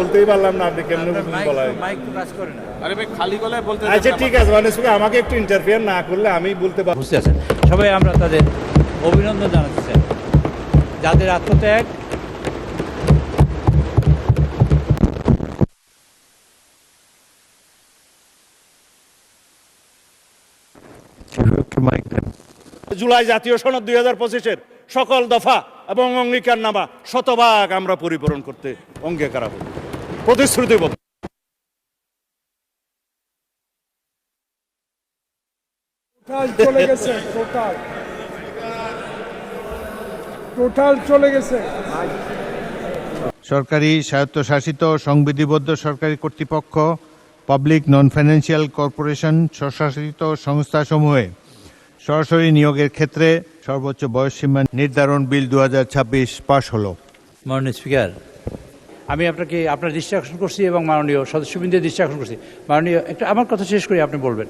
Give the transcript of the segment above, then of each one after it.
বলতেই পারলাম না, আপনি কেমনে বলায়। মাইক তো কাজ করে না। আরে ভাই খালি গলায় বলতে আচ্ছা ঠিক আছে, মানে আমাকে একটু ইন্টারফেয়ার না করলে আমি বলতে পারবো। বুঝতে আছেন, সবাই আমরা তাদের অভিনন্দন জানাতে চাই, যাদের আত্মত্যাগ জুলাই জাতীয় সনদ 2025-এর সকল দফা এবং অঙ্গীকারনামা শতভাগ আমরা পরিপূরণ করতে অঙ্গীকারাবদ্ধ, প্রতিশ্রুতিবদ্ধ। চলে গেছে, টোটাল চলে গেছে। সরকারি স্বায়ত্তশাসিত সংবিধিবদ্ধ সরকারি কর্তৃপক্ষ, পাবলিক নন ফাইন্যান্সিয়াল কর্পোরেশন, স্বশাসিত সংস্থাসমূহে সরাসরি নিয়োগের ক্ষেত্রে সর্বোচ্চ বয়সসীমা নির্ধারণ বিল 2026 পাশ হলো। মাননীয় স্পিকার, আমি আপনাকে আপনার দৃষ্টি আকর্ষণ করছি এবং মাননীয় সদস্যবৃন্দের দৃষ্টি আকর্ষণ করছি। মাননীয় একটা আমার কথা শেষ করে আপনি বলবেন।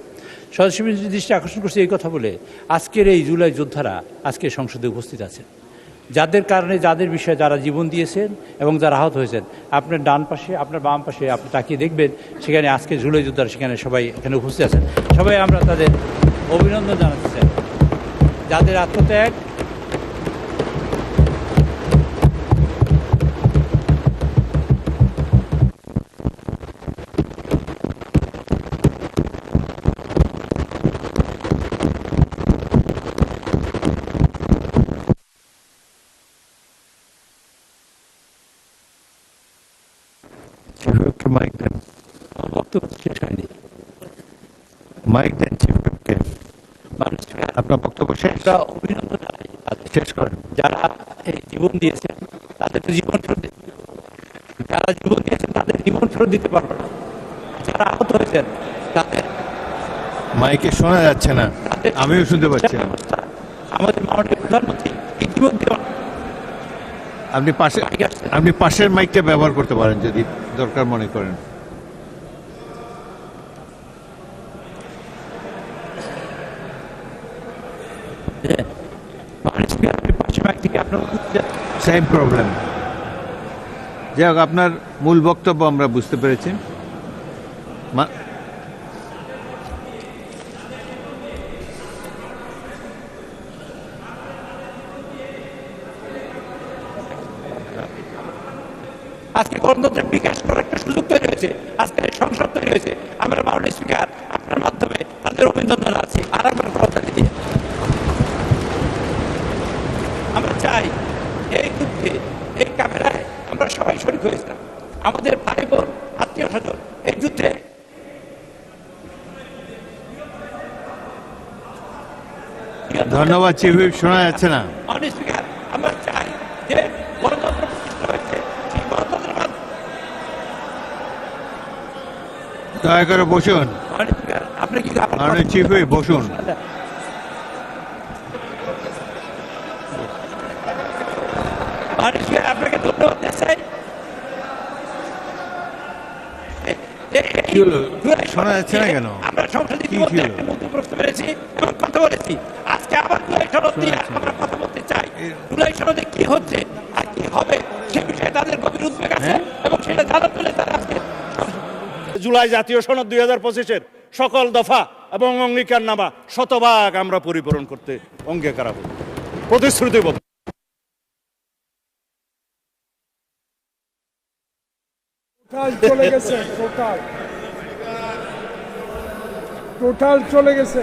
সদস্যবৃন্দের দৃষ্টি আকর্ষণ করছি এই কথা বলে, আজকের এই জুলাই যোদ্ধারা আজকে সংসদে উপস্থিত আছেন, যাদের কারণে যাদের বিষয়ে যারা জীবন দিয়েছেন এবং যারা আহত হয়েছেন। আপনার ডান পাশে, আপনার বাম পাশে আপনি তাকিয়ে দেখবেন, সেখানে আজকে জুলাই যোদ্ধারা সেখানে সবাই এখানে উপস্থিত আছেন। সবাই আমরা তাদের অভিনন্দন জানাতে চাই, যাদের আত্মত্যাগ মাইক দেন, বক্তব্য শেষ হয়নি। মাইক দেন চিফকে, আপনার বক্তব্য শেষ। আমরা অভিনন্দন জানাই তাদের, শেষ করেন। যারা এই জীবন দিয়েছেন তাদের তো জীবন ফেরত যারা জীবন দিয়েছেন তাদের জীবন ফেরত দিতে পারবে না। যারা আহত হয়েছেন তাদের মাইকে শোনা যাচ্ছে না, আমিও শুনতে পাচ্ছি না। আমাদের মাননীয় প্রধানমন্ত্রী ইতিমধ্যে আপনি পাশের মাইকটা ব্যবহার করতে পারেন যদি দরকার মনে করেন। Same problem. যাই হোক, আপনার মূল বক্তব্য আমরা বুঝতে পেরেছি। আজকে গণতন্ত্রের বিকাশ করার একটা সুযোগ তৈরি হয়েছে, আজকে সংসদ তৈরি হয়েছে। আমরা মাননীয় স্পিকার আপনার মাধ্যমে তাদের অভিনন্দন আছি। আর একবার কথা দিয়ে আমরা চাই এই যুদ্ধে, এই ক্যামেরায় আমরা সবাই শরীক হয়েছিলাম, আমাদের ভাই বোন আত্মীয় স্বজন এই যুদ্ধে। ধন্যবাদ চিফ হুইপ, শোনা যাচ্ছে না। মাননীয় স্পিকার, আমরা চাই যে গণতন্ত্র প্রতিষ্ঠা হয়েছে, সেই গণতন্ত্রের মাধ্যমে। দয়া করে বসুন। মাননীয় স্পিকার, আপনি কি মাননীয় চিফ হুইপ বসুন। আপনাকে ধন্যবাদ চাই। শোনা যাচ্ছে না কেন? আমরা সংসদে প্রশ্ন পেরেছি এবং কথা বলেছি। আজকে আবার জুলাই সনদ নিয়ে আমরা কথা বলতে চাই। জুলাই সনদে কি হচ্ছে আর কি হবে সে বিষয়ে তাদের গভীর উদ্বেগ আছে এবং সেটা জানার জন্য তারা আজকে জুলাই জাতীয় সনদ 2025-এর সকল দফা এবং অঙ্গীকারনামা শতভাগ আমরা পরিপূরণ করতে অঙ্গীকারাবদ্ধ, প্রতিশ্রুতিবদ্ধ। চলে গেছে, টোটাল চলে গেছে।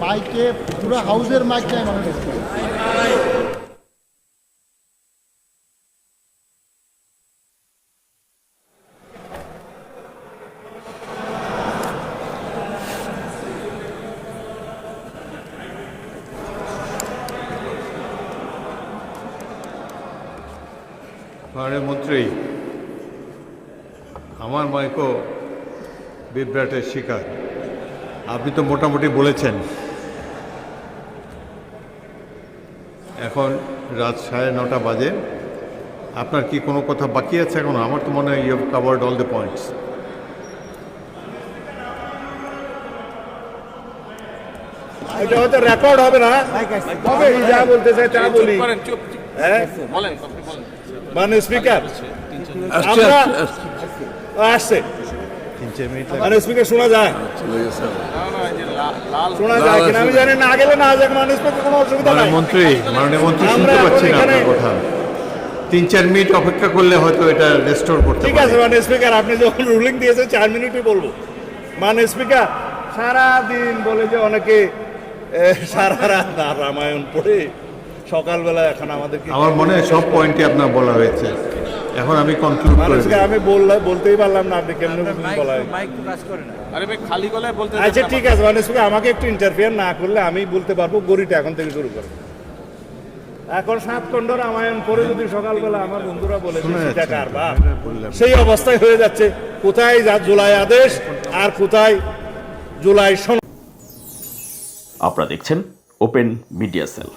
মাইকে পুরো হাউসের মাইক চাই মানুষ। মাননীয় মন্ত্রী, আমার মাইকও বিভ্রাটের শিকার। আপনি তো মোটামুটি বলেছেন। এখন রাত 9:30 বাজে। আপনার কি কোনো কথা বাকি আছে এখন? আমার তো মনে হয় you have covered all the points. এটা হয়তো রেকর্ড হবে না, যা বলতে চাই তা বলি। চুপ বলেন, আপনি বলেন। মাননীয় স্পিকার আমরা আসছে মাননীয় স্পিকার শোনা যায় শোনা যায় কিনা আমি জানি না গেলে না যাক মাননীয় স্পিকার কোনো অসুবিধা নাই মাননীয় মন্ত্রী আমরা শুনতে পাচ্ছি না এখানে- আপনার কথা 3-4 মিনিট অপেক্ষা করলে হয়তো এটা রেস্টোর করতে ঠিক পারে আছে মাননীয় স্পিকার আপনি যখন রুলিং দিয়েছেন 4 মিনিটই বলবো মাননীয় স্পিকার সারা দিন বলে যে অনেকে সারা রাত রামায়ণ পড়ে সকালবেলা এখন আমাদের কি আমার মনে হয় সব পয়েন্টই আপনার বলা হয়েছে এখন আমি কনক্লুড মাননীয় করে স্পিকার আমি বলতেই পারলাম না আপনি কেমন বলা হয়। মাইক তো কাজ করে না। আরে ভাই খালি গলায় বলতে আচ্ছা ঠিক আছে মাননীয় স্পিকার আমাকে একটু ইন্টারফিয়ার না করলে আমি বলতে পারবো গড়িটা এখন থেকে শুরু করো এখন 7 খণ্ড রামায়ণ পড়ে যদি সকালবেলা আমার বন্ধুরা বলে সেটা কার বাপ সেই অবস্থায় হয়ে যাচ্ছে কোথায় জুলাই আদেশ আর কোথায় জুলাই সনদ আপনারা দেখছেন ওপেন মিডিয়া সেল।